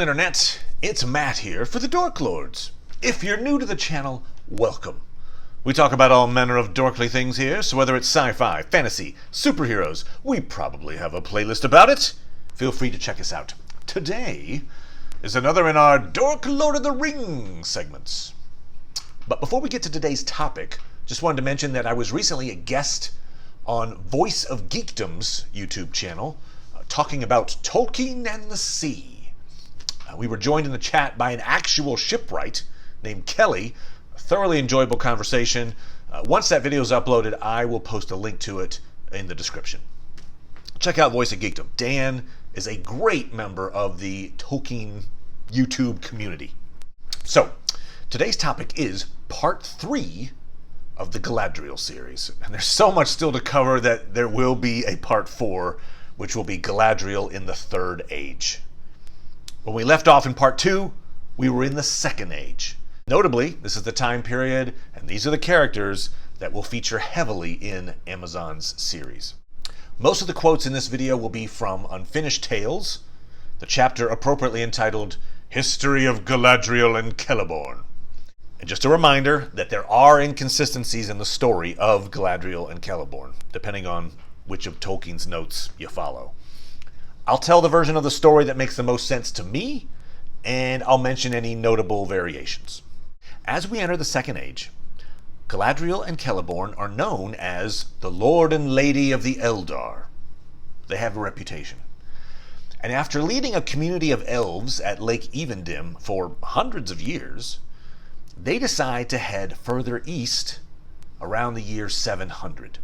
Internet, it's Matt here for the Dork Lords. If you're new to the channel, welcome. We talk about all manner of dorkly things here, so whether it's sci-fi, fantasy, superheroes, we probably have a playlist about it. Feel free to check us out. Today is another in our Dork Lord of the Rings segments. But before we get to today's topic, just wanted to mention that I was recently a guest on Voice of Geekdom's YouTube channel, talking about Tolkien and the Sea. We were joined in the chat by an actual shipwright named Kelly. A thoroughly enjoyable conversation. Once that video is uploaded, I will post a link to it in the description. Check out Voice of Geekdom. Dan is a great member of the Tolkien YouTube community. So, today's topic is part 3 of the Galadriel series. And there's so much still to cover that there will be a part 4, which will be Galadriel in the Third Age. When we left off in part 2, we were in the Second Age. Notably, this is the time period, and these are the characters that will feature heavily in Amazon's series. Most of the quotes in this video will be from Unfinished Tales, the chapter appropriately entitled History of Galadriel and Kelleborne. And just a reminder that there are inconsistencies in the story of Galadriel and Caliborn, depending on which of Tolkien's notes you follow. I'll tell the version of the story that makes the most sense to me, and I'll mention any notable variations. As we enter the Second Age, Galadriel and Kelleborne are known as the Lord and Lady of the Eldar. They have a reputation. And after leading a community of elves at Lake Evendim for hundreds of years, they decide to head further east around the year 700.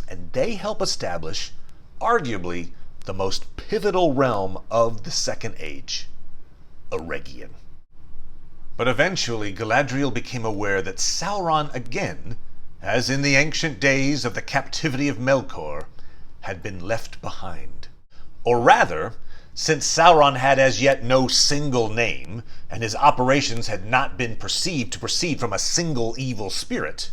And they help establish, arguably, the most pivotal realm of the Second Age, Eregion. But eventually, Galadriel became aware that Sauron again, as in the ancient days of the captivity of Melkor, had been left behind. Or rather, since Sauron had as yet no single name, and his operations had not been perceived to proceed from a single evil spirit,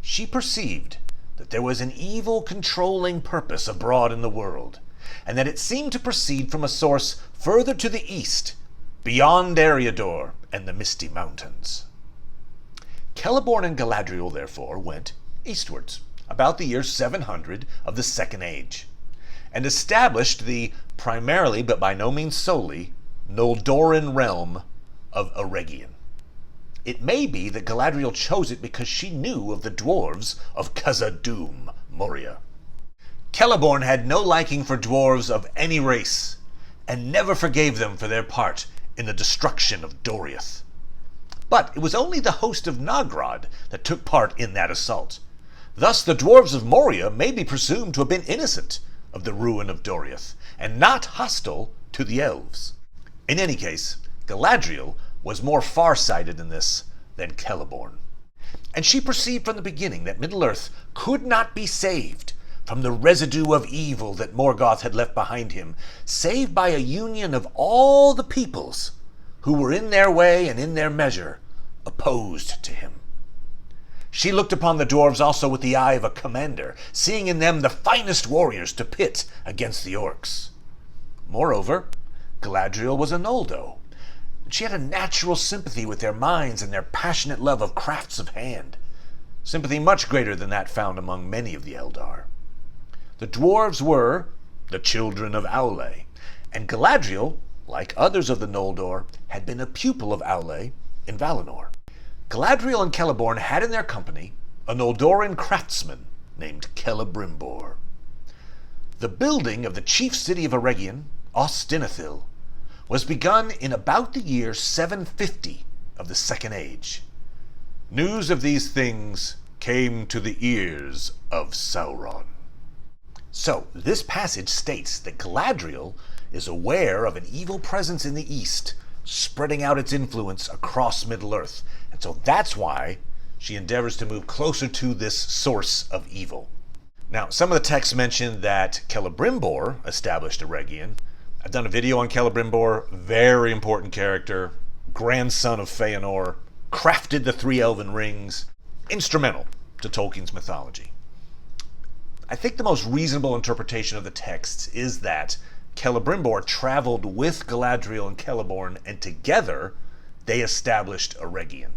she perceived that there was an evil controlling purpose abroad in the world, and that it seemed to proceed from a source further to the east, beyond Ariador and the Misty Mountains. Kelleborne and Galadriel, therefore, went eastwards, about the year 700 of the Second Age, and established the primarily, but by no means solely, Noldoran realm of Eregion. It may be that Galadriel chose it because she knew of the dwarves of Khazad-dûm, Moria. Kelleborne had no liking for dwarves of any race, and never forgave them for their part in the destruction of Doriath. But it was only the host of Nogrod that took part in that assault. Thus the dwarves of Moria may be presumed to have been innocent of the ruin of Doriath, and not hostile to the elves. In any case, Galadriel was more far-sighted in this than Kelleborne. And she perceived from the beginning that Middle-earth could not be saved from the residue of evil that Morgoth had left behind him, save by a union of all the peoples who were in their way and in their measure opposed to him. She looked upon the dwarves also with the eye of a commander, seeing in them the finest warriors to pit against the orcs. Moreover, Galadriel was a Noldo, and she had a natural sympathy with their minds and their passionate love of crafts of hand, sympathy much greater than that found among many of the Eldar. The dwarves were the children of Aule, and Galadriel, like others of the Noldor, had been a pupil of Aule in Valinor. Galadriel and Kelleborne had in their company a Noldoran craftsman named Celebrimbor. The building of the chief city of Eregion, Ostinithil, was begun in about the year 750 of the Second Age. News of these things came to the ears of Sauron. So, this passage states that Galadriel is aware of an evil presence in the east, spreading out its influence across Middle-earth, and so that's why she endeavors to move closer to this source of evil. Now, some of the texts mention that Celebrimbor established Eregion. I've done a video on Celebrimbor, very important character, grandson of Feanor, crafted the 3 elven rings, instrumental to Tolkien's mythology. I think the most reasonable interpretation of the texts is that Celebrimbor traveled with Galadriel and Kelleborne, and together they established Eregion.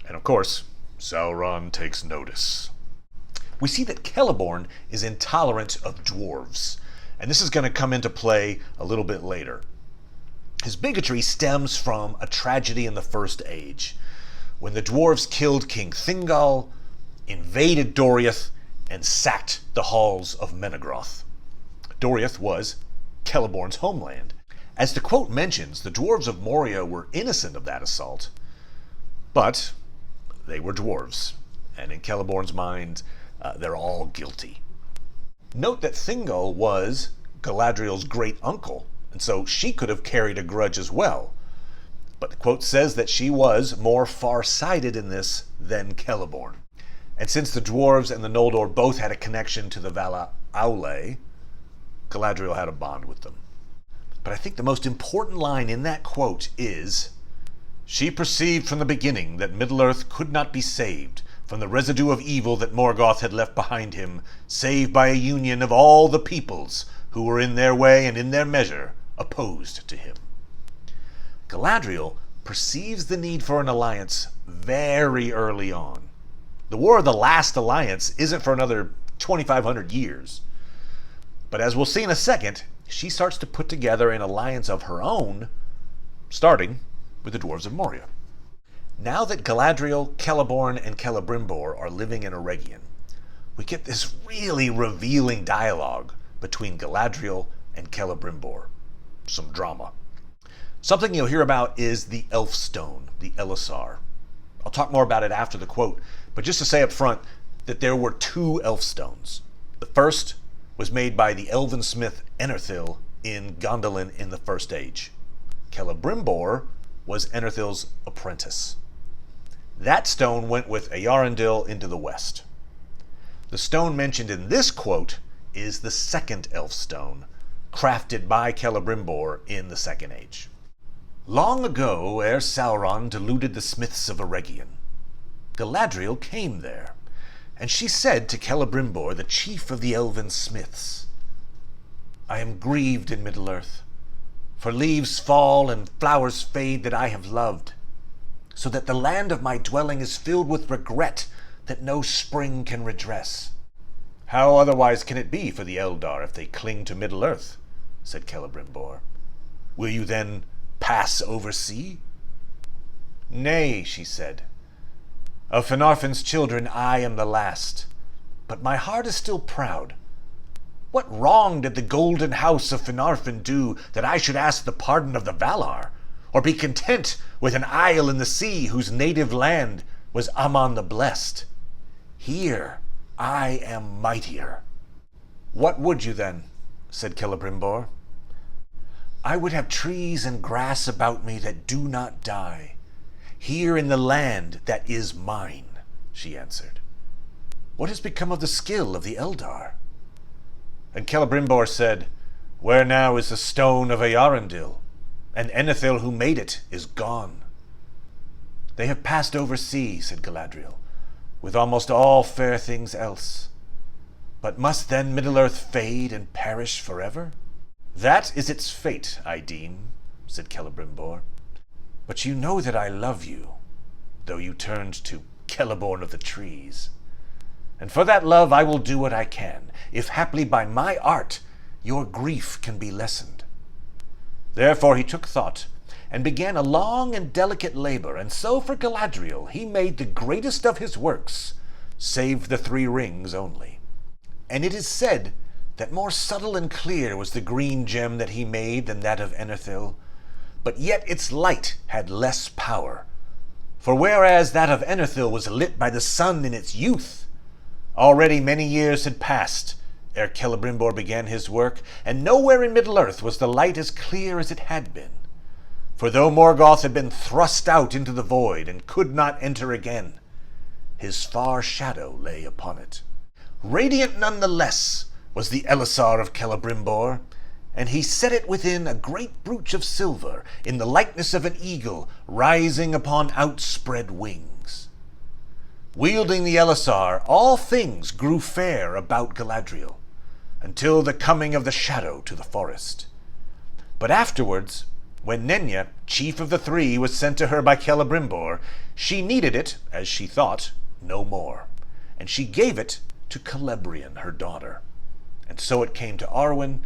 And of course, Sauron takes notice. We see that Kelleborne is intolerant of dwarves, and this is going to come into play a little bit later. His bigotry stems from a tragedy in the First Age, when the dwarves killed King Thingol, invaded Doriath, and sacked the halls of Menegroth. Doriath was Celeborne's homeland. As the quote mentions, the dwarves of Moria were innocent of that assault, but they were dwarves, and in Celeborne's mind, they're all guilty. Note that Thingol was Galadriel's great uncle, and so she could have carried a grudge as well. But the quote says that she was more far-sighted in this than Kelleborne. And since the dwarves and the Noldor both had a connection to the Vala Aule, Galadriel had a bond with them. But I think the most important line in that quote is, "She perceived from the beginning that Middle-earth could not be saved from the residue of evil that Morgoth had left behind him, save by a union of all the peoples who were in their way and in their measure opposed to him." Galadriel perceives the need for an alliance very early on. The War of the Last Alliance isn't for another 2,500 years. But as we'll see in a second, she starts to put together an alliance of her own, starting with the Dwarves of Moria. Now that Galadriel, Kelleborne, and Celebrimbor are living in Eregion, we get this really revealing dialogue between Galadriel and Celebrimbor. Some drama. Something you'll hear about is the Elf Stone, the Elisar. I'll talk more about it after the quote, but just to say up front that there were two Elf Stones. The first was made by the elven smith Enerthil in Gondolin in the First Age. Celebrimbor was Enerthil's apprentice. That stone went with Earendil into the west. The stone mentioned in this quote is the second elf stone, crafted by Celebrimbor in the Second Age. Long ago, ere Sauron deluded the smiths of Eregion, Galadriel came there, and she said to Celebrimbor, the chief of the elven smiths, "I am grieved in Middle-earth, for leaves fall and flowers fade that I have loved, so that the land of my dwelling is filled with regret that no spring can redress." "How otherwise can it be for the Eldar if they cling to Middle-earth?" said Celebrimbor. "Will you then pass over sea?" "Nay," she said. "Of Finarfin's children I am the last, but my heart is still proud. What wrong did the golden house of Finarfin do that I should ask the pardon of the Valar, or be content with an isle in the sea whose native land was Aman the Blessed? Here I am mightier." "What would you then?" said Celebrimbor. "I would have trees and grass about me that do not die, here in the land that is mine," she answered. "What has become of the skill of the Eldar?" And Celebrimbor said, "Where now is the stone of Earendil? And Enethil who made it is gone." "They have passed over sea," said Galadriel, "with almost all fair things else. But must then Middle-earth fade and perish forever?" "That is its fate, I deem," said Celebrimbor. "But you know that I love you, though you turned to Kelleborne of the Trees. And for that love I will do what I can, if haply by my art your grief can be lessened." Therefore he took thought, and began a long and delicate labor, and so for Galadriel he made the greatest of his works, save the 3 rings only. And it is said that more subtle and clear was the green gem that he made than that of Enethil, but yet its light had less power. For whereas that of Enethil was lit by the sun in its youth, already many years had passed ere Celebrimbor began his work, and nowhere in Middle-earth was the light as clear as it had been. For though Morgoth had been thrust out into the void and could not enter again, his far shadow lay upon it. Radiant none the less was the Elisar of Celebrimbor, and he set it within a great brooch of silver, in the likeness of an eagle rising upon outspread wings. Wielding the Elisar, all things grew fair about Galadriel, until the coming of the shadow to the forest. But afterwards, when Nenya, chief of the three, was sent to her by Celebrimbor, she needed it, as she thought, no more, and she gave it to Calabrian, her daughter. And so it came to Arwen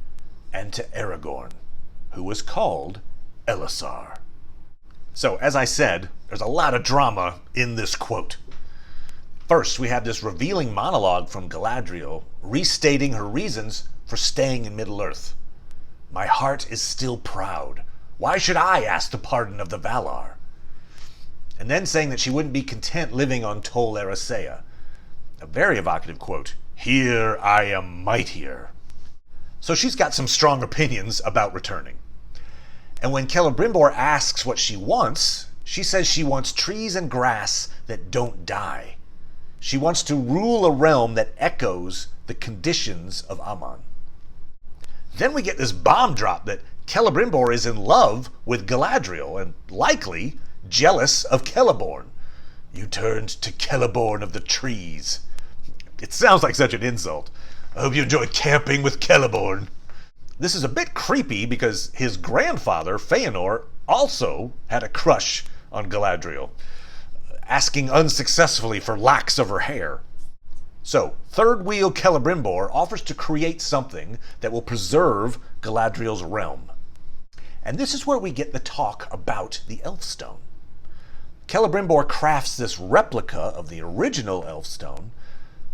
and to Aragorn, who was called Elisar. So, as I said, there's a lot of drama in this quote. First, we have this revealing monologue from Galadriel, restating her reasons for staying in Middle-earth. My heart is still proud. Why should I ask the pardon of the Valar? And then saying that she wouldn't be content living on Tol Eressëa. A very evocative quote. Here I am mightier. So she's got some strong opinions about returning. And when Celebrimbor asks what she wants, she says she wants trees and grass that don't die. She wants to rule a realm that echoes the conditions of Aman. Then we get this bomb drop that Celebrimbor is in love with Galadriel and likely jealous of Kelleborne. You turned to Kelleborne of the trees. It sounds like such an insult. I hope you enjoy camping with Kelleborne. This is a bit creepy because his grandfather, Feanor, also had a crush on Galadriel, asking unsuccessfully for locks of her hair. So, third wheel Celebrimbor offers to create something that will preserve Galadriel's realm. And this is where we get the talk about the Elfstone. Celebrimbor crafts this replica of the original Elfstone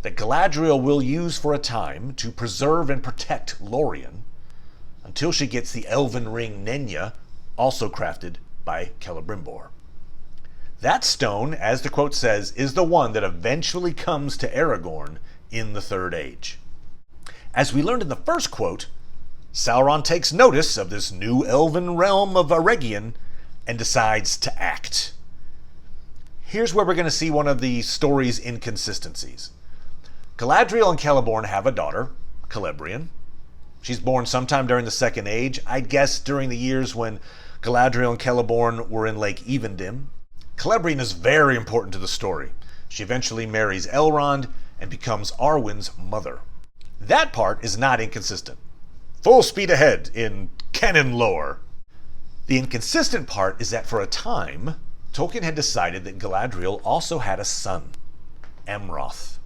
that Galadriel will use for a time to preserve and protect Lorien until she gets the elven ring Nenya, also crafted by Celebrimbor. That stone, as the quote says, is the one that eventually comes to Aragorn in the Third Age. As we learned in the first quote, Sauron takes notice of this new elven realm of Eregion and decides to act. Here's where we're going to see one of the story's inconsistencies. Galadriel and Caliborn have a daughter, Calabrian. She's born sometime during the Second Age, I'd guess during the years when Galadriel and Caliborn were in Lake Evendim. Calabrian is very important to the story. She eventually marries Elrond and becomes Arwen's mother. That part is not inconsistent. Full speed ahead in canon lore. The inconsistent part is that for a time, Tolkien had decided that Galadriel also had a son, Amroth.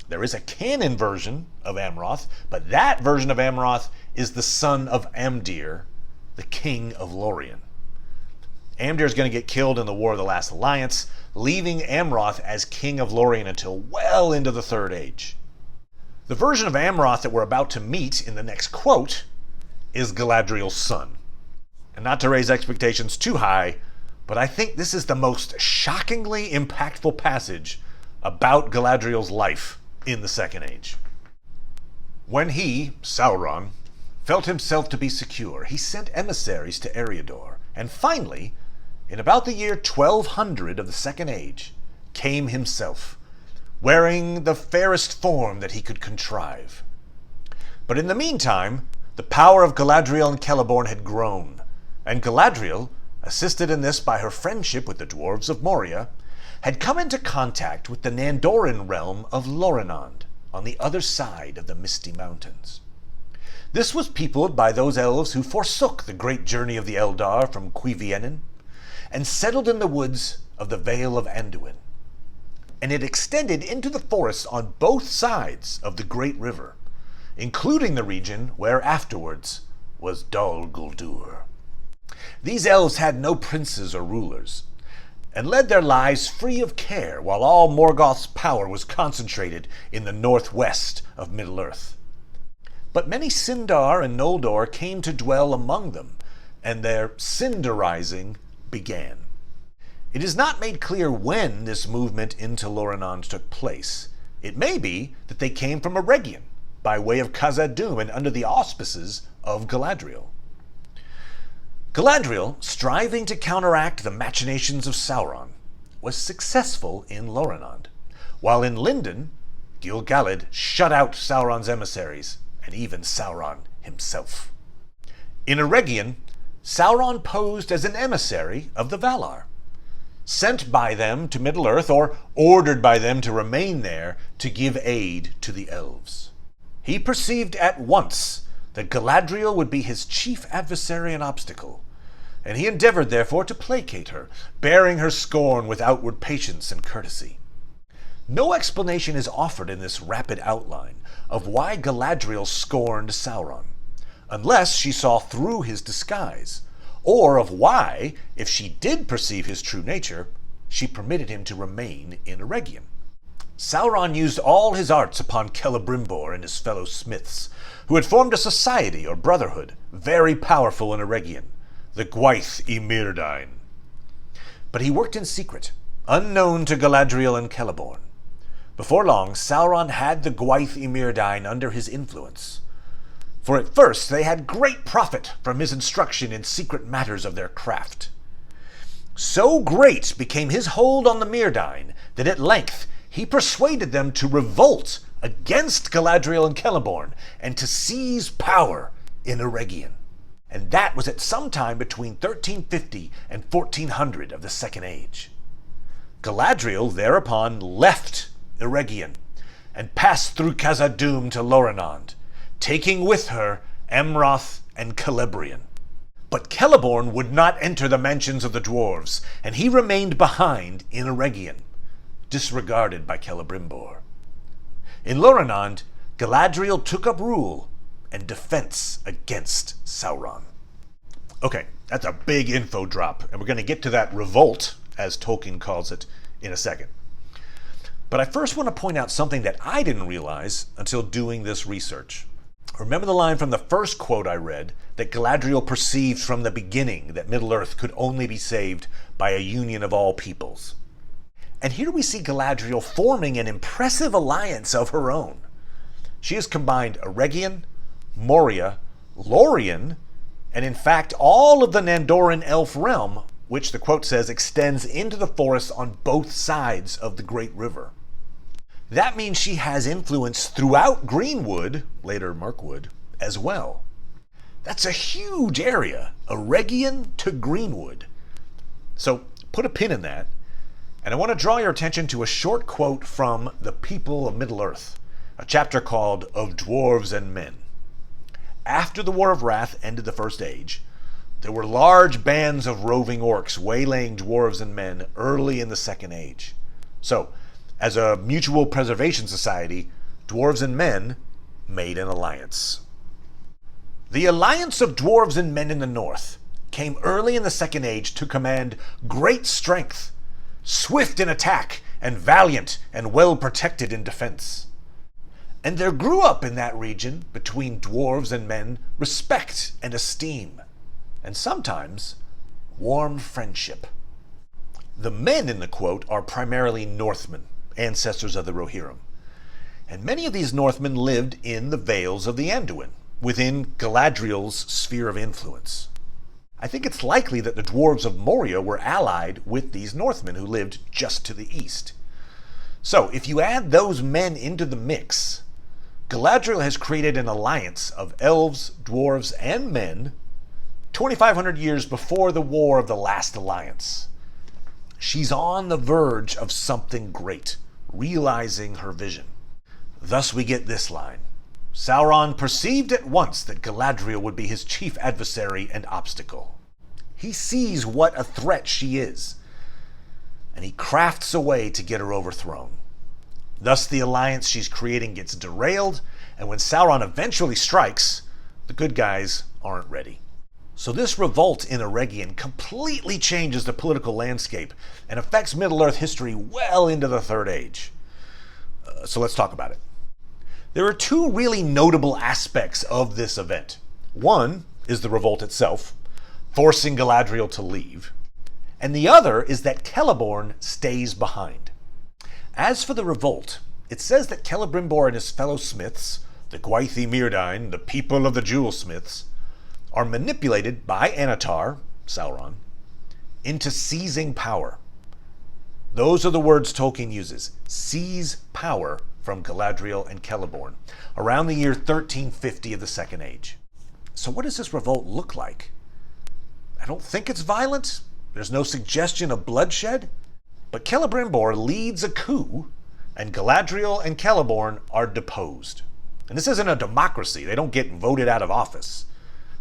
There is a canon version of Amroth, but that version of Amroth is the son of Amdir, the king of Lorien. Amdir is going to get killed in the War of the Last Alliance, leaving Amroth as king of Lorien until well into the Third Age. The version of Amroth that we're about to meet in the next quote is Galadriel's son. And not to raise expectations too high, but I think this is the most shockingly impactful passage about Galadriel's life in the Second Age. When he, Sauron, felt himself to be secure, he sent emissaries to Ariador, and finally, in about the year 1200 of the Second Age, came himself, wearing the fairest form that he could contrive. But in the meantime, the power of Galadriel and Kelleborne had grown, and Galadriel, assisted in this by her friendship with the dwarves of Moria, had come into contact with the Nandoran realm of Lorinand, on the other side of the Misty Mountains. This was peopled by those elves who forsook the great journey of the Eldar from Cuiviénen and settled in the woods of the Vale of Anduin. And it extended into the forests on both sides of the great river, including the region where afterwards was Dol Guldur. These elves had no princes or rulers, and led their lives free of care while all Morgoth's power was concentrated in the northwest of Middle-earth. But many Sindar and Noldor came to dwell among them, and their Sindarizing began. It is not made clear when this movement into Lorinand took place. It may be that they came from Eregion, by way of Khazad-dûm and under the auspices of Galadriel. Galadriel, striving to counteract the machinations of Sauron, was successful in Lorinand, while in Lindon, Gil-galad shut out Sauron's emissaries, and even Sauron himself. In Eregion, Sauron posed as an emissary of the Valar, sent by them to Middle-earth or ordered by them to remain there to give aid to the elves. He perceived at once that Galadriel would be his chief adversary and obstacle, and he endeavored therefore to placate her, bearing her scorn with outward patience and courtesy. No explanation is offered in this rapid outline of why Galadriel scorned Sauron, unless she saw through his disguise, or of why, if she did perceive his true nature, she permitted him to remain in Eregion. Sauron used all his arts upon Celebrimbor and his fellow smiths, who had formed a society or brotherhood very powerful in Eregion, the Gwaith y Myrdain. But he worked in secret, unknown to Galadriel and Kelleborne. Before long, Sauron had the Gwaith y Myrdain under his influence. For at first they had great profit from his instruction in secret matters of their craft. So great became his hold on the Myrdain that at length he persuaded them to revolt against Galadriel and Kelleborne and to seize power in Eregion. And that was at some time between 1350 and 1400 of the Second Age. Galadriel thereupon left Eregion and passed through Khazad-dûm to Lorien, taking with her Amroth and Calabrian. But Kelleborne would not enter the mansions of the dwarves, and he remained behind in Eregion, disregarded by Celebrimbor. In Lorien, Galadriel took up rule and defense against Sauron. Okay, that's a big info drop, and we're going to get to that revolt, as Tolkien calls it, in a second. But I first want to point out something that I didn't realize until doing this research. Remember the line from the first quote I read, that Galadriel perceived from the beginning that Middle-earth could only be saved by a union of all peoples. And here we see Galadriel forming an impressive alliance of her own. She has combined Eregion, Moria, Lorien, and in fact all of the Nandoran elf realm, which the quote says extends into the forests on both sides of the Great River. That means she has influence throughout Greenwood, later Mirkwood, as well. That's a huge area, Eregion to Greenwood. So put a pin in that, and I want to draw your attention to a short quote from The People of Middle-earth, a chapter called Of Dwarves and Men. After the War of Wrath ended the First Age, there were large bands of roving orcs waylaying dwarves and men early in the Second Age. So, as a mutual preservation society, dwarves and men made an alliance. The alliance of dwarves and men in the north came early in the Second Age to command great strength, swift in attack, and valiant and well protected in defense. And there grew up in that region, between dwarves and men, respect and esteem, and sometimes warm friendship. The men in the quote are primarily Northmen, ancestors of the Rohirrim, and many of these Northmen lived in the Vales of the Anduin, within Galadriel's sphere of influence. I think it's likely that the dwarves of Moria were allied with these Northmen who lived just to the east. So, if you add those men into the mix, Galadriel has created an alliance of elves, dwarves, and men 2,500 years before the War of the Last Alliance. She's on the verge of something great, realizing her vision. Thus we get this line. Sauron perceived at once that Galadriel would be his chief adversary and obstacle. He sees what a threat she is, and he crafts a way to get her overthrown. Thus the alliance she's creating gets derailed, and when Sauron eventually strikes, the good guys aren't ready. So this revolt in Eregion completely changes the political landscape and affects Middle-earth history well into the Third Age. So let's talk about it. There are two really notable aspects of this event. One is the revolt itself, forcing Galadriel to leave, and the other is that Kelleborne stays behind. As for the revolt, it says that Celebrimbor and his fellow smiths, the Gwaith y Myrdain, the people of the jewel-smiths, are manipulated by Annatar, Sauron, into seizing power. Those are the words Tolkien uses, seize power from Galadriel and Kelleborne, around the year 1350 of the Second Age. So what does this revolt look like? I don't think it's violent. There's no suggestion of bloodshed. But Celebrimbor leads a coup, and Galadriel and Kelleborne are deposed. And this isn't a democracy. They don't get voted out of office.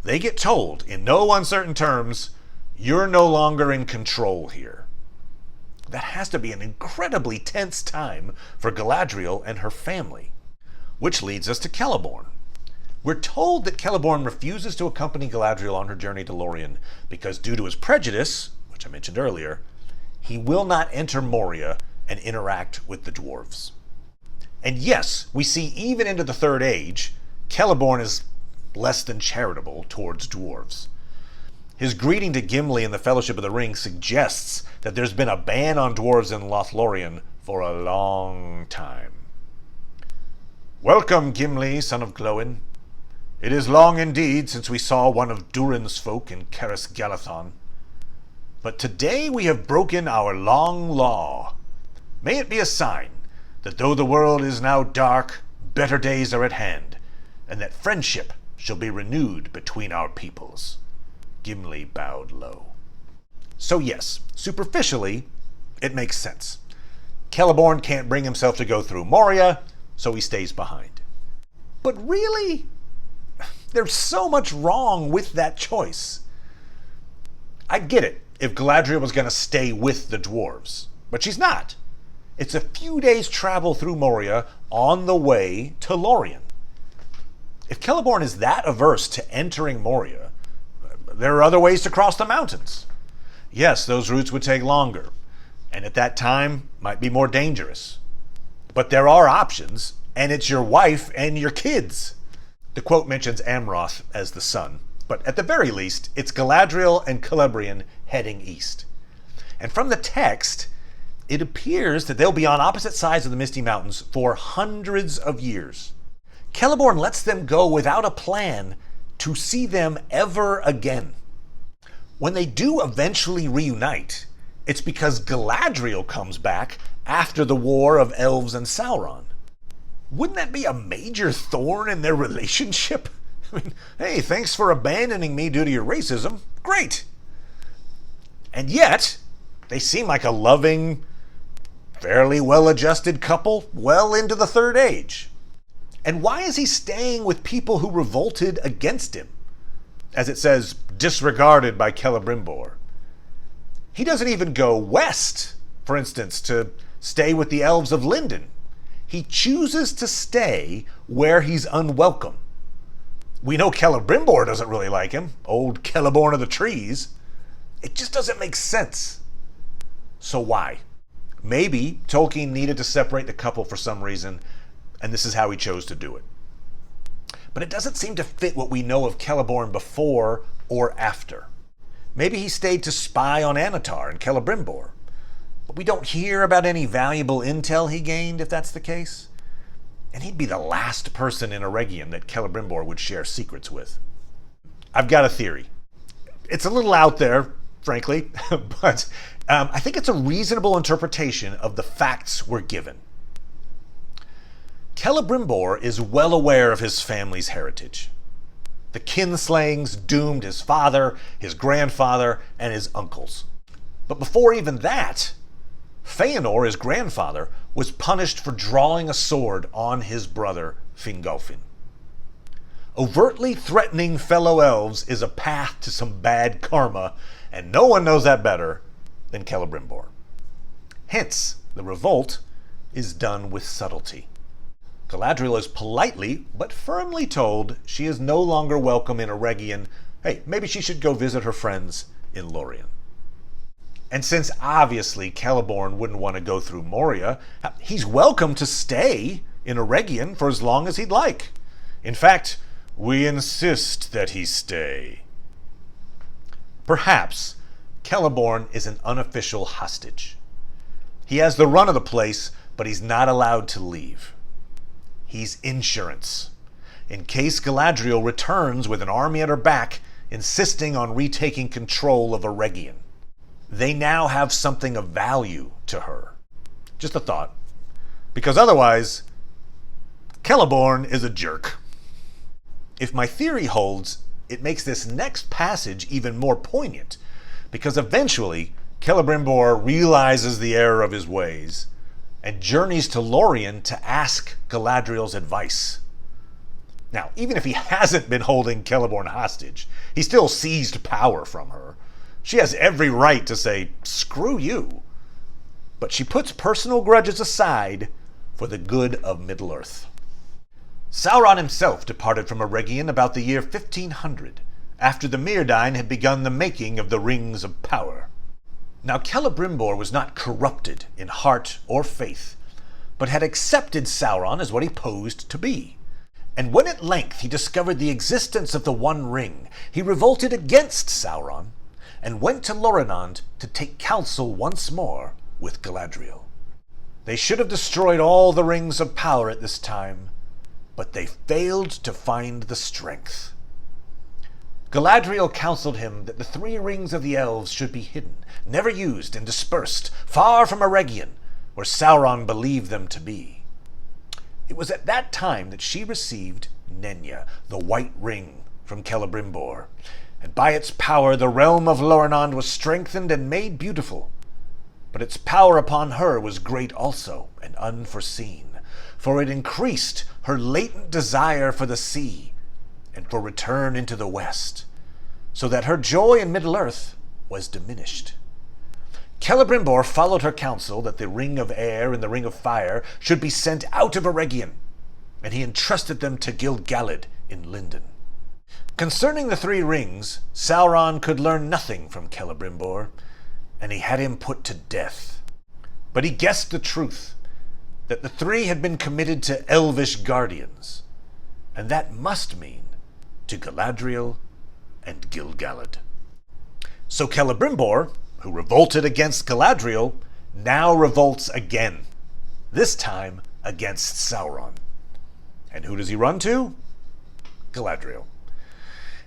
They get told, in no uncertain terms, you're no longer in control here. That has to be an incredibly tense time for Galadriel and her family. Which leads us to Kelleborne. We're told that Kelleborne refuses to accompany Galadriel on her journey to Lorien because due to his prejudice, which I mentioned earlier, he will not enter Moria and interact with the dwarves. And yes, we see even into the Third Age, Kelleborne is less than charitable towards dwarves. His greeting to Gimli in the Fellowship of the Ring suggests that there's been a ban on dwarves in Lothlorien for a long time. Welcome, Gimli, son of Glóin. It is long indeed since we saw one of Durin's folk in Caris Galadhon. But today we have broken our long law. May it be a sign that though the world is now dark, better days are at hand, and that friendship shall be renewed between our peoples. Gimli bowed low. So yes, superficially, it makes sense. Kelleborne can't bring himself to go through Moria, so he stays behind. But really, there's so much wrong with that choice. I get it if Galadriel was going to stay with the dwarves, but she's not. It's a few days' travel through Moria on the way to Lorien. If Kelleborne is that averse to entering Moria, there are other ways to cross the mountains. Yes, those routes would take longer, and at that time might be more dangerous. But there are options, and it's your wife and your kids. The quote mentions Amroth as the son, but at the very least, it's Galadriel and Calabrian heading east. And from the text, it appears that they'll be on opposite sides of the Misty Mountains for hundreds of years. Caliborn lets them go without a plan to see them ever again. When they do eventually reunite, it's because Galadriel comes back after the War of Elves and Sauron. Wouldn't that be a major thorn in their relationship? I mean, hey, thanks for abandoning me due to your racism. Great! And yet, they seem like a loving, fairly well-adjusted couple well into the Third Age. And why is he staying with people who revolted against him? As it says, disregarded by Celebrimbor. He doesn't even go west, for instance, to stay with the elves of Lindon. He chooses to stay where he's unwelcome. We know Celebrimbor doesn't really like him, old Kelleborne of the trees. It just doesn't make sense. So why? Maybe Tolkien needed to separate the couple for some reason, and this is how he chose to do it. But it doesn't seem to fit what we know of Kelleborne before or after. Maybe he stayed to spy on Annatar and Celebrimbor, but we don't hear about any valuable intel he gained if that's the case. And he'd be the last person in Eregion that Celebrimbor would share secrets with. I've got a theory. It's a little out there, frankly, but I think it's a reasonable interpretation of the facts we're given. Celebrimbor is well aware of his family's heritage. The kinslayings doomed his father, his grandfather, and his uncles. But before even that, Feanor, his grandfather, was punished for drawing a sword on his brother Fingolfin. Overtly threatening fellow elves is a path to some bad karma, and no one knows that better than Celebrimbor. Hence, the revolt is done with subtlety. Galadriel is politely but firmly told she is no longer welcome in Eregion. Hey, maybe she should go visit her friends in Lorien. And since obviously Kelleborne wouldn't want to go through Moria, he's welcome to stay in Eregion for as long as he'd like. In fact, we insist that he stay. Perhaps Kelleborne is an unofficial hostage. He has the run of the place, but he's not allowed to leave. He's insurance, in case Galadriel returns with an army at her back, insisting on retaking control of Eregion. They now have something of value to her. Just a thought. Because otherwise, Kelleborne is a jerk. If my theory holds, it makes this next passage even more poignant, because eventually Celebrimbor realizes the error of his ways and journeys to Lorien to ask Galadriel's advice. Now, even if he hasn't been holding Kelleborne hostage, he still seized power from her. She has every right to say, screw you. But she puts personal grudges aside for the good of Middle-earth. Sauron himself departed from Eregion about the year 1500, after the Myrddin had begun the making of the Rings of Power. Now Celebrimbor was not corrupted in heart or faith, but had accepted Sauron as what he posed to be. And when at length he discovered the existence of the One Ring, he revolted against Sauron, and went to Lorien to take counsel once more with Galadriel. They should have destroyed all the Rings of Power at this time, but they failed to find the strength. Galadriel counseled him that the 3 rings of the elves should be hidden, never used, and dispersed, far from Eregion, where Sauron believed them to be. It was at that time that she received Nenya, the White Ring, from Celebrimbor, and by its power the realm of Lorien was strengthened and made beautiful. But its power upon her was great also, and unforeseen, for it increased her latent desire for the sea, and for return into the west, so that her joy in Middle-earth was diminished. Celebrimbor followed her counsel that the Ring of Air and the Ring of Fire should be sent out of Eregion, and he entrusted them to Gil-galad in Lindon. Concerning the 3 rings, Sauron could learn nothing from Celebrimbor, and he had him put to death. But he guessed the truth, that the 3 had been committed to elvish guardians, and that must mean to Galadriel and Gil-galad. So Celebrimbor, who revolted against Galadriel, now revolts again, this time against Sauron. And who does he run to? Galadriel.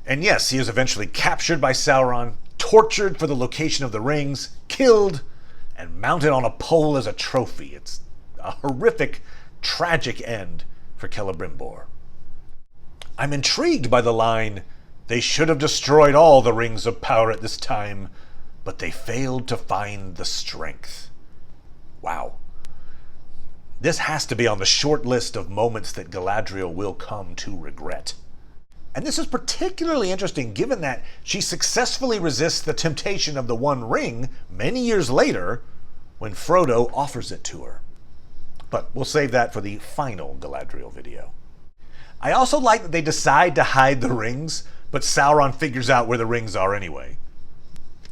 And yes, he is eventually captured by Sauron, tortured for the location of the rings, killed, and mounted on a pole as a trophy. It's a horrific, tragic end for Celebrimbor. I'm intrigued by the line, "They should have destroyed all the Rings of Power at this time, but they failed to find the strength." Wow. This has to be on the short list of moments that Galadriel will come to regret. And this is particularly interesting given that she successfully resists the temptation of the One Ring many years later when Frodo offers it to her. But we'll save that for the final Galadriel video. I also like that they decide to hide the rings, but Sauron figures out where the rings are anyway.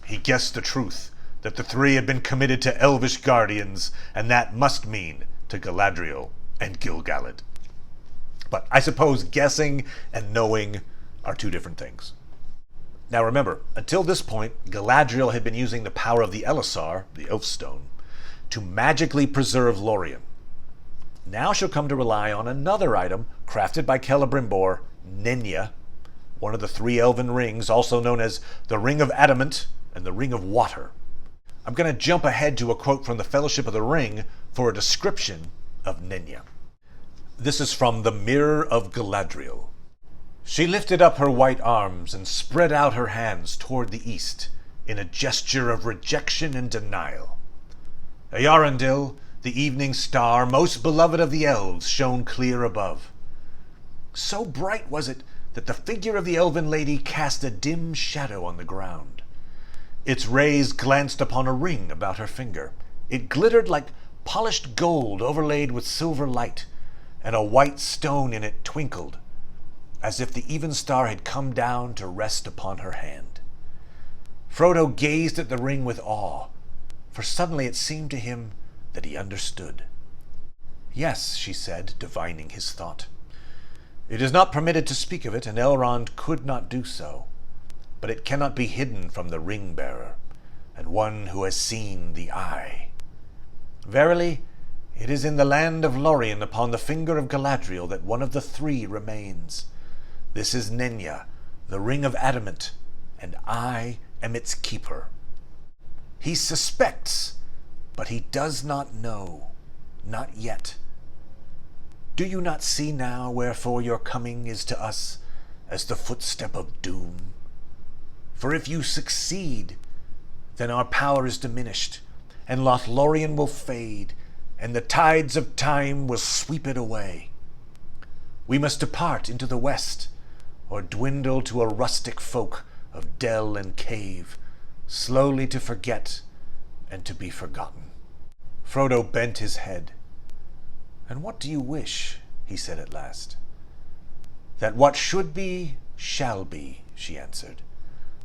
He guessed the truth, that the 3 had been committed to elvish guardians, and that must mean to Galadriel and Gil-galad. But I suppose guessing and knowing are 2 different things. Now remember, until this point, Galadriel had been using the power of the Elisar, the Elfstone, to magically preserve Lorien. Now she'll come to rely on another item crafted by Celebrimbor, Nenya, one of the 3 elven rings, also known as the Ring of Adamant and the Ring of Water. I'm going to jump ahead to a quote from the Fellowship of the Ring for a description of Nenya. This is from the Mirror of Galadriel. "She lifted up her white arms and spread out her hands toward the east in a gesture of rejection and denial. Earendil, the evening star, most beloved of the elves, shone clear above. So bright was it that the figure of the elven lady cast a dim shadow on the ground. Its rays glanced upon a ring about her finger. It glittered like polished gold overlaid with silver light, and a white stone in it twinkled, as if the even star had come down to rest upon her hand. Frodo gazed at the ring with awe, for suddenly it seemed to him that he understood. 'Yes,' she said, divining his thought. 'It is not permitted to speak of it, and Elrond could not do so. But it cannot be hidden from the ring-bearer, and one who has seen the Eye. Verily, it is in the land of Lorien upon the finger of Galadriel that one of the 3 remains. This is Nenya, the Ring of Adamant, and I am its keeper.' He suspects, but he does not know, not yet. Do you not see now wherefore your coming is to us as the footstep of doom? For if you succeed, then our power is diminished, and Lothlorien will fade, and the tides of time will sweep it away. We must depart into the west, or dwindle to a rustic folk of dell and cave, slowly to forget and to be forgotten. Frodo bent his head. And what do you wish? He said at last. That what should be, shall be, she answered.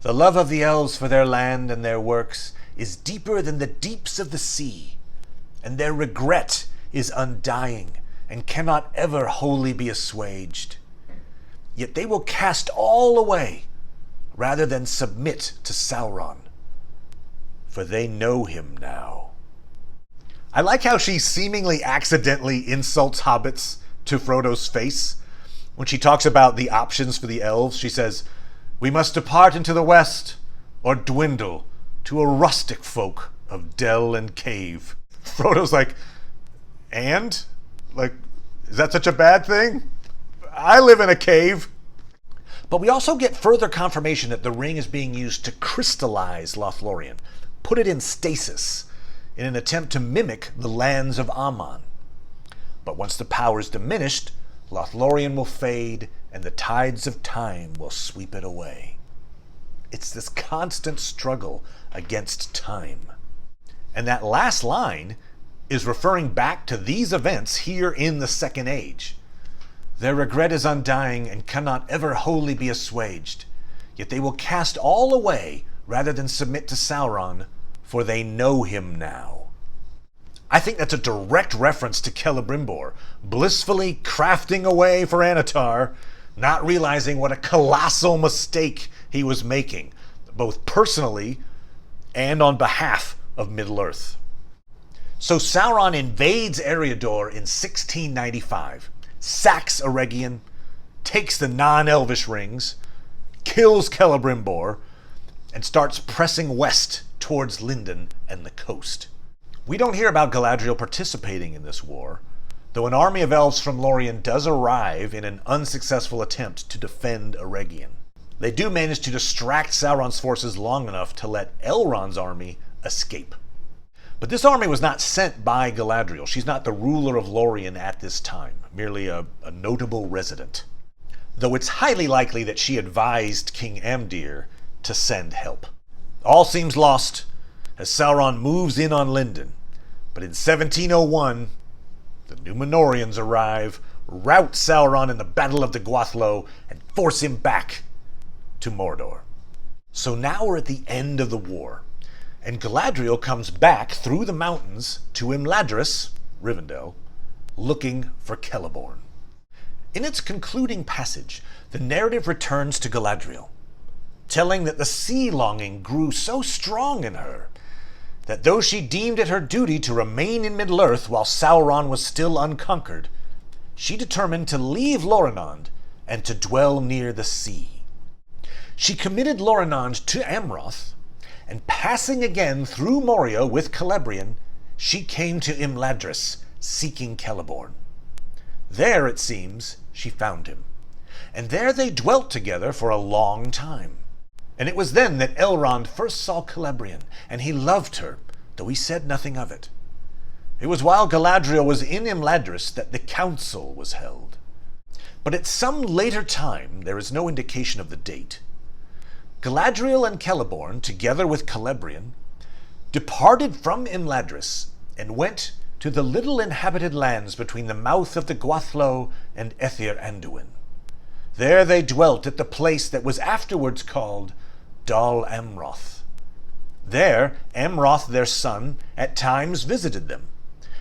The love of the elves for their land and their works is deeper than the deeps of the sea, and their regret is undying and cannot ever wholly be assuaged. Yet they will cast all away rather than submit to Sauron, for they know him now. I like how she seemingly accidentally insults hobbits to Frodo's face. When she talks about the options for the elves, she says, "We must depart into the west, or dwindle to a rustic folk of dell and cave." Frodo's like, and? Like, is that such a bad thing? I live in a cave. But we also get further confirmation that the ring is being used to crystallize Lothlorien, put it in stasis, in an attempt to mimic the lands of Aman. But once the power is diminished, Lothlorien will fade, and the tides of time will sweep it away. It's this constant struggle against time. And that last line is referring back to these events here in the Second Age. Their regret is undying and cannot ever wholly be assuaged, yet they will cast all away rather than submit to Sauron, for they know him now. I think that's a direct reference to Celebrimbor, blissfully crafting away for Anatar, not realizing what a colossal mistake he was making, both personally and on behalf of Middle-earth. So Sauron invades Eriador in 1695, sacks Eregion, takes the non-elvish rings, kills Celebrimbor, and starts pressing west towards Lindon and the coast. We don't hear about Galadriel participating in this war, though an army of elves from Lorien does arrive in an unsuccessful attempt to defend Eregion. They do manage to distract Sauron's forces long enough to let Elrond's army escape. But this army was not sent by Galadriel. She's not the ruler of Lorien at this time, merely a notable resident. Though it's highly likely that she advised King Amdir to send help. All seems lost as Sauron moves in on Lindon. But in 1701, the Númenóreans arrive, rout Sauron in the Battle of the Gwathlo, and force him back to Mordor. So now we're at the end of the war, and Galadriel comes back through the mountains to Imladris, Rivendell, looking for Kelleborne. In its concluding passage, the narrative returns to Galadriel, telling that the sea longing grew so strong in her that though she deemed it her duty to remain in Middle-earth while Sauron was still unconquered, she determined to leave Lorinand and to dwell near the sea. She committed Lorinand to Amroth, and passing again through Moria with Calabrian, she came to Imladris, seeking Caliborn. There, it seems, she found him, and there they dwelt together for a long time. And it was then that Elrond first saw Calabrian, and he loved her, though he said nothing of it. It was while Galadriel was in Imladris that the council was held. But at some later time, there is no indication of the date, Galadriel and Celeborne, together with Calabrian, departed from Imladris and went to the little inhabited lands between the mouth of the Gwathlo and Ethir Anduin. There they dwelt at the place that was afterwards called Dal Amroth. There Amroth their son at times visited them,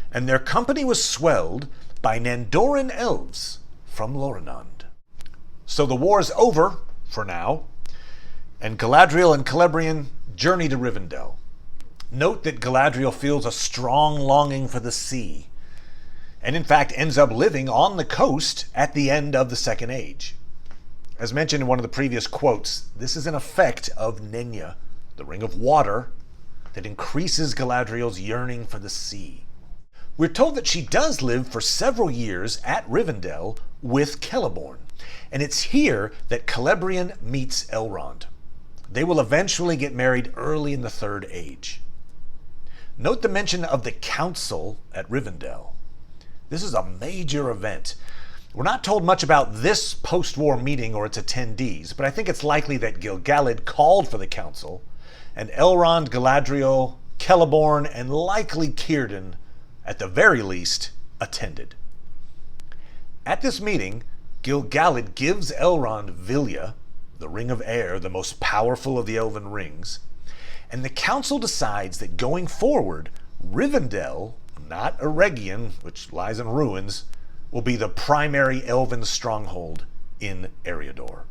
and their company was swelled by Nandoran elves from Lorinand. So the war's over, for now, and Galadriel and Calabrian journey to Rivendell. Note that Galadriel feels a strong longing for the sea, and in fact ends up living on the coast at the end of the Second Age. As mentioned in one of the previous quotes, this is an effect of Nenya, the Ring of Water, that increases Galadriel's yearning for the sea. We're told that she does live for several years at Rivendell with Kelleborne, and it's here that Calabrian meets Elrond. They will eventually get married early in the Third Age. Note the mention of the council at Rivendell. This is a major event, We're not told much about this post-war meeting or its attendees, but I think it's likely that Gil-galad called for the council, and Elrond, Galadriel, Kelleborne, and likely Círdan, at the very least, attended. At this meeting, Gil-galad gives Elrond Vilya, the Ring of Air, the most powerful of the elven rings, and the council decides that going forward, Rivendell, not Eregion, which lies in ruins, will be the primary elven stronghold in Ariador.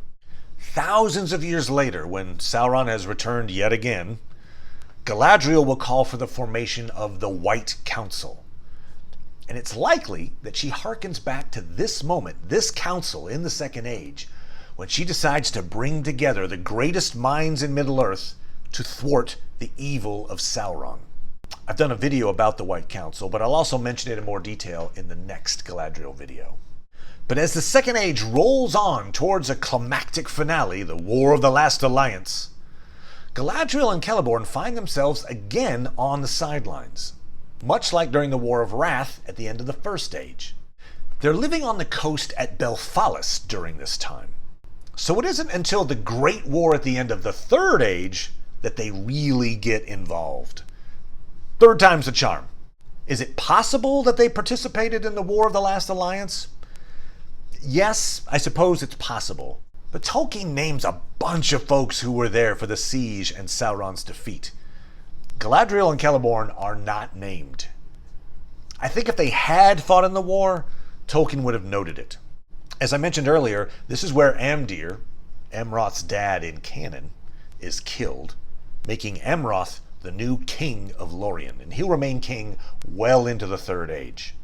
Thousands of years later, when Sauron has returned yet again, Galadriel will call for the formation of the White Council. And it's likely that she harkens back to this moment, this council in the Second Age, when she decides to bring together the greatest minds in Middle-earth to thwart the evil of Sauron. I've done a video about the White Council, but I'll also mention it in more detail in the next Galadriel video. But as the Second Age rolls on towards a climactic finale, the War of the Last Alliance, Galadriel and Celeborn find themselves again on the sidelines, much like during the War of Wrath at the end of the First Age. They're living on the coast at Belfalis during this time. So it isn't until the Great War at the end of the Third Age that they really get involved. Third time's the charm. Is it possible that they participated in the War of the Last Alliance? Yes, I suppose it's possible. But Tolkien names a bunch of folks who were there for the siege and Sauron's defeat. Galadriel and Kelleborne are not named. I think if they had fought in the war, Tolkien would have noted it. As I mentioned earlier, this is where Amdir, Amroth's dad in canon, is killed, making Amroth the new king of Lorien, and he'll remain king well into the Third Age.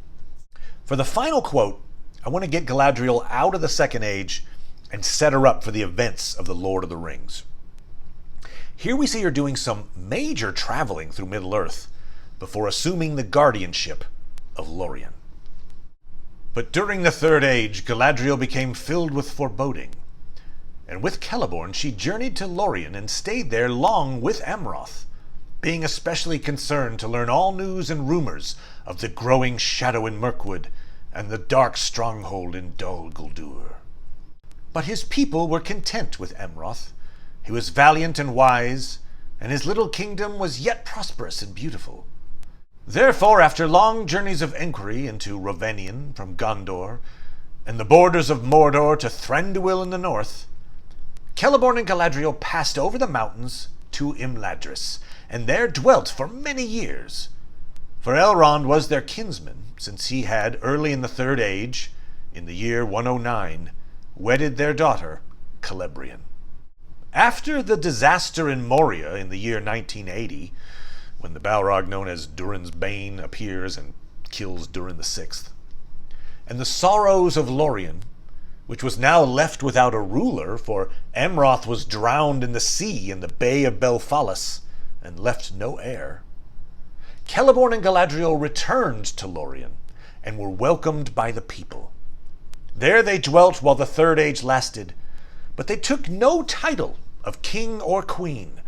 For the final quote, I want to get Galadriel out of the Second Age and set her up for the events of the Lord of the Rings. Here we see her doing some major traveling through Middle-earth before assuming the guardianship of Lorien. But during the Third Age, Galadriel became filled with foreboding, and with Celeborn she journeyed to Lorien and stayed there long with Amroth, being especially concerned to learn all news and rumors of the growing shadow in Mirkwood and the dark stronghold in Dol Guldur. But his people were content with Amroth. He was valiant and wise, and his little kingdom was yet prosperous and beautiful. Therefore, after long journeys of inquiry into Rivendell from Gondor, and the borders of Mordor to Thranduil in the north, Celeborn and Galadriel passed over the mountains to Imladris, and there dwelt for many years. For Elrond was their kinsman, since he had, early in the Third Age, in the year 109, wedded their daughter, Calabrian. After the disaster in Moria in the year 1980, when the Balrog known as Durin's Bane appears and kills Durin VI, and the sorrows of Lorien, which was now left without a ruler, for Amroth was drowned in the sea in the Bay of Belfalis, and left no heir, Celeborn and Galadriel returned to Lorien, and were welcomed by the people. There they dwelt while the Third Age lasted, but they took no title of king or queen,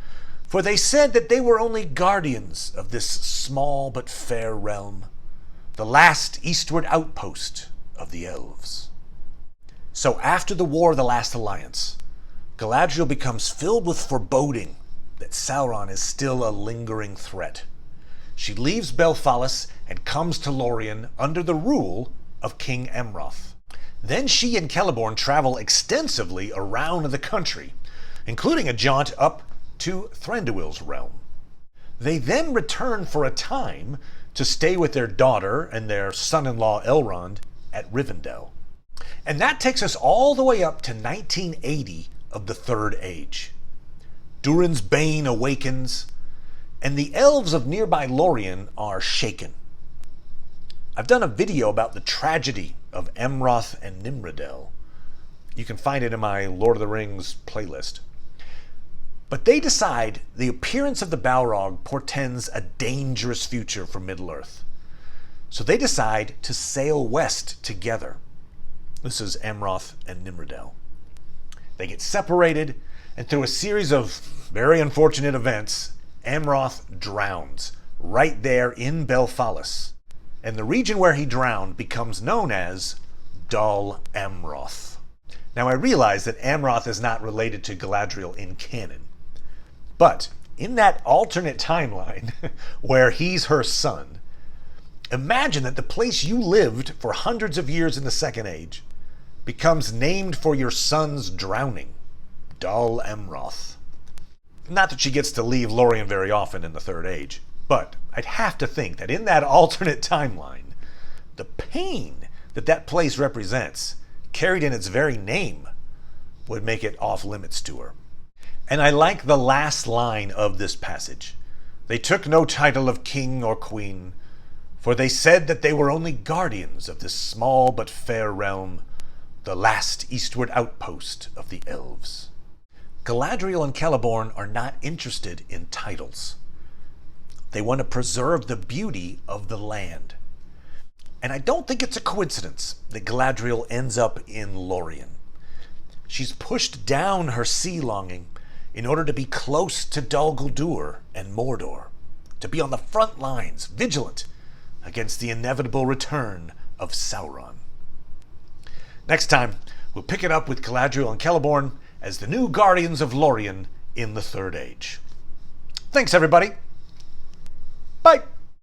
for they said that they were only guardians of this small but fair realm, the last eastward outpost of the elves. So after the War of the Last Alliance, Galadriel becomes filled with foreboding that Sauron is still a lingering threat. She leaves Belfalis and comes to Lorien under the rule of King Amroth. Then she and Celeborn travel extensively around the country, including a jaunt up to Thranduil's realm. They then return for a time to stay with their daughter and their son-in-law Elrond at Rivendell. And that takes us all the way up to 1980 of the Third Age. Durin's Bane awakens, and the elves of nearby Lorien are shaken. I've done a video about the tragedy of Amroth and Nimrodel. You can find it in my Lord of the Rings playlist. But they decide the appearance of the Balrog portends a dangerous future for Middle-earth. So they decide to sail west together. This is Amroth and Nimrodel. They get separated, and through a series of very unfortunate events, Amroth drowns right there in Belfalis. And the region where he drowned becomes known as Dol Amroth. Now I realize that Amroth is not related to Galadriel in canon, but in that alternate timeline where he's her son, imagine that the place you lived for hundreds of years in the Second Age becomes named for your son's drowning, Dol Amroth. Not that she gets to leave Lorien very often in the Third Age, but I'd have to think that in that alternate timeline, the pain that that place represents, carried in its very name, would make it off limits to her. And I like the last line of this passage. They took no title of king or queen, for they said that they were only guardians of this small but fair realm, the last eastward outpost of the elves. Galadriel and Kelleborne are not interested in titles. They want to preserve the beauty of the land. And I don't think it's a coincidence that Galadriel ends up in Lorien. She's pushed down her sea longing in order to be close to Dol Guldur and Mordor, to be on the front lines, vigilant against the inevitable return of Sauron. Next time, we'll pick it up with Galadriel and Kelleborne as the new guardians of Lorien in the Third Age. Thanks, everybody. Bye.